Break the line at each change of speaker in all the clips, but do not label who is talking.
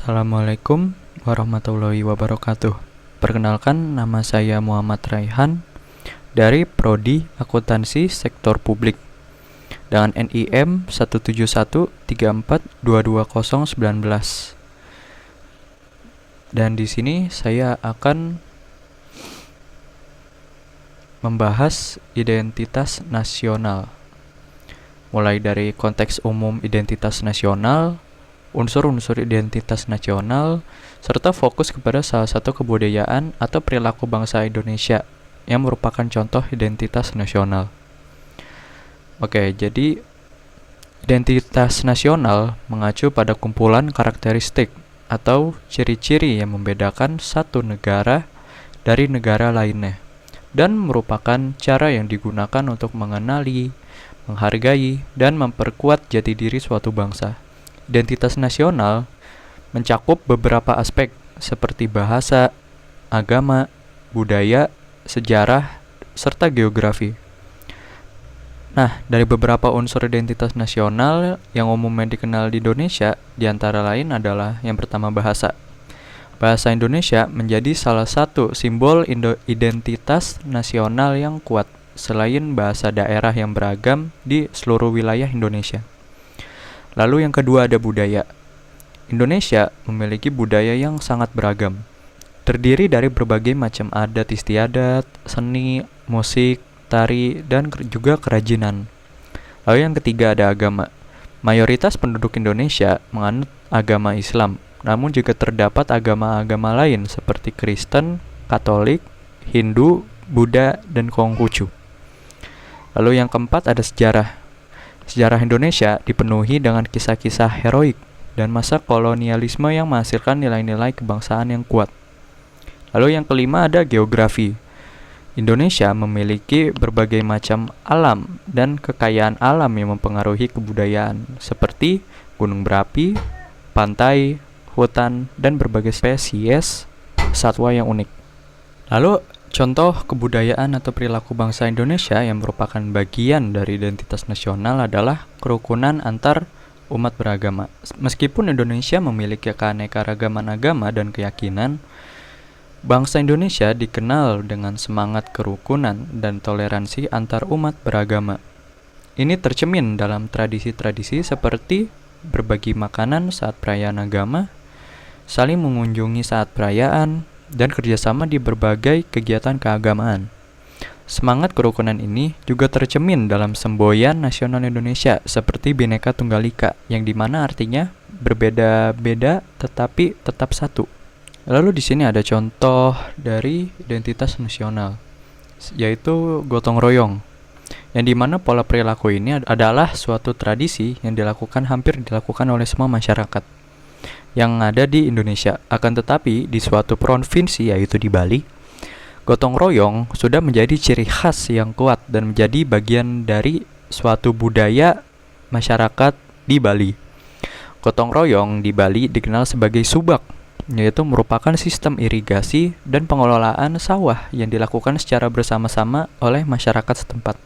Assalamualaikum warahmatullahi wabarakatuh. Perkenalkan, nama saya Muhammad Raihan dari Prodi Akuntansi Sektor Publik dengan NIM 17134222019. Dan di sini saya akan membahas identitas nasional. Mulai dari konteks umum identitas nasional, unsur-unsur identitas nasional, serta fokus kepada salah satu kebudayaan atau perilaku bangsa Indonesia yang merupakan contoh identitas nasional. Oke, jadi identitas nasional mengacu pada kumpulan karakteristik atau ciri-ciri yang membedakan satu negara dari negara lainnya, dan merupakan cara yang digunakan untuk mengenali, menghargai, dan memperkuat jati diri suatu bangsa. Identitas nasional mencakup beberapa aspek seperti bahasa, agama, budaya, sejarah, serta geografi. Nah, dari beberapa unsur identitas nasional yang umumnya dikenal di Indonesia, diantara lain adalah yang pertama bahasa. Bahasa Indonesia menjadi salah satu simbol identitas nasional yang kuat, selain bahasa daerah yang beragam di seluruh wilayah Indonesia. Lalu yang kedua ada budaya. Indonesia memiliki budaya yang sangat beragam, terdiri dari berbagai macam adat istiadat, seni, musik, tari, dan juga kerajinan. Lalu yang ketiga ada agama. Mayoritas penduduk Indonesia menganut agama Islam, namun juga terdapat agama-agama lain seperti Kristen, Katolik, Hindu, Buddha, dan Konghucu. Lalu yang keempat ada sejarah. Sejarah Indonesia dipenuhi dengan kisah-kisah heroik dan masa kolonialisme yang menghasilkan nilai-nilai kebangsaan yang kuat. Lalu yang kelima ada geografi. Indonesia memiliki berbagai macam alam dan kekayaan alam yang mempengaruhi kebudayaan, seperti gunung berapi, pantai, hutan, dan berbagai spesies satwa yang unik. Lalu contoh kebudayaan atau perilaku bangsa Indonesia yang merupakan bagian dari identitas nasional adalah kerukunan antar umat beragama. Meskipun Indonesia memiliki keanekaragaman agama dan keyakinan, bangsa Indonesia dikenal dengan semangat kerukunan dan toleransi antar umat beragama. Ini tercermin dalam tradisi-tradisi seperti berbagi makanan saat perayaan agama, saling mengunjungi saat perayaan, dan kerjasama di berbagai kegiatan keagamaan. Semangat kerukunan ini juga tercermin dalam semboyan nasional Indonesia seperti Bhinneka Tunggal Ika, yang dimana artinya berbeda-beda tetapi tetap satu. Lalu di sini ada contoh dari identitas nasional, yaitu gotong royong, yang dimana pola perilaku ini adalah suatu tradisi yang hampir dilakukan oleh semua masyarakat yang ada di Indonesia. Akan tetapi di suatu provinsi, yaitu di Bali, gotong royong sudah menjadi ciri khas yang kuat dan menjadi bagian dari suatu budaya masyarakat di Bali. Gotong royong di Bali dikenal sebagai subak, yaitu merupakan sistem irigasi dan pengelolaan sawah yang dilakukan secara bersama-sama oleh masyarakat setempat.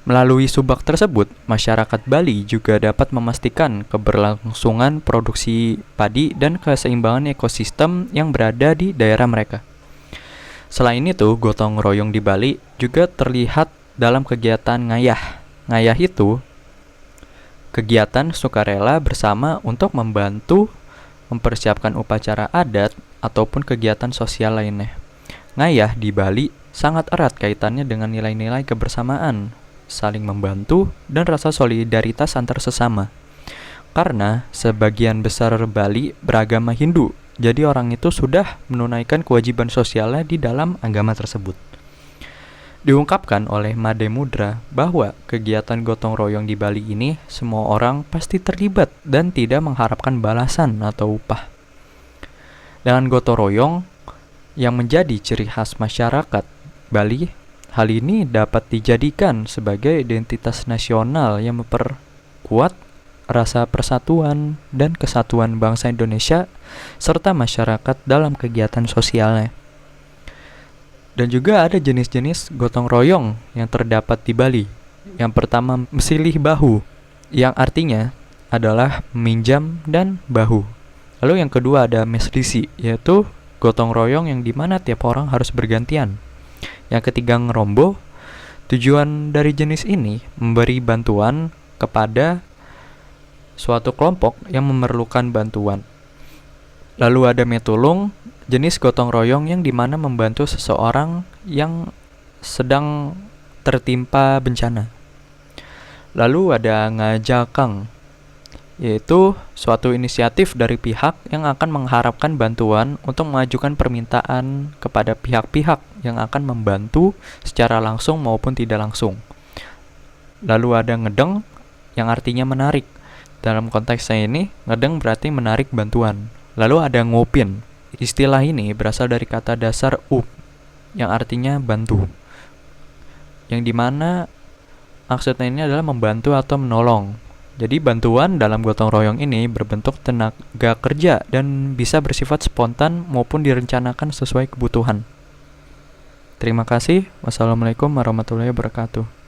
Melalui subak tersebut, masyarakat Bali juga dapat memastikan keberlangsungan produksi padi dan keseimbangan ekosistem yang berada di daerah mereka. Selain itu, gotong royong di Bali juga terlihat dalam kegiatan ngayah. Ngayah itu kegiatan sukarela bersama untuk membantu mempersiapkan upacara adat ataupun kegiatan sosial lainnya. Ngayah di Bali sangat erat kaitannya dengan nilai-nilai kebersamaan, saling membantu, dan rasa solidaritas antar sesama. Karena sebagian besar Bali beragama Hindu, jadi orang itu sudah menunaikan kewajiban sosialnya di dalam agama tersebut. Diungkapkan oleh Made Mudra bahwa kegiatan gotong royong di Bali ini semua orang pasti terlibat dan tidak mengharapkan balasan atau upah. Dengan gotong royong yang menjadi ciri khas masyarakat Bali, hal ini dapat dijadikan sebagai identitas nasional yang memperkuat rasa persatuan dan kesatuan bangsa Indonesia serta masyarakat dalam kegiatan sosialnya. Dan juga ada jenis-jenis gotong royong yang terdapat di Bali. Yang pertama, mesilih bahu, yang artinya adalah meminjam dan bahu, Lalu yang kedua ada mesrisi, yaitu gotong royong yang dimana tiap orang harus bergantian. Yang ketiga ngeromboh. Tujuan dari jenis ini memberi bantuan kepada suatu kelompok yang memerlukan bantuan. Lalu ada metulung, jenis gotong royong yang dimana membantu seseorang yang sedang tertimpa bencana. Lalu ada ngajakang, yaitu suatu inisiatif dari pihak yang akan mengharapkan bantuan untuk mengajukan permintaan kepada pihak-pihak yang akan membantu secara langsung maupun tidak langsung. Lalu ada ngedeng, yang artinya menarik. Dalam konteksnya ini, ngedeng berarti menarik bantuan. Lalu ada ngopin. Istilah ini berasal dari kata dasar up, yang artinya bantu. Yang dimana maksudnya ini adalah membantu atau menolong. Jadi bantuan dalam gotong royong ini berbentuk tenaga kerja dan bisa bersifat spontan maupun direncanakan sesuai kebutuhan. Terima kasih. Wassalamualaikum warahmatullahi wabarakatuh.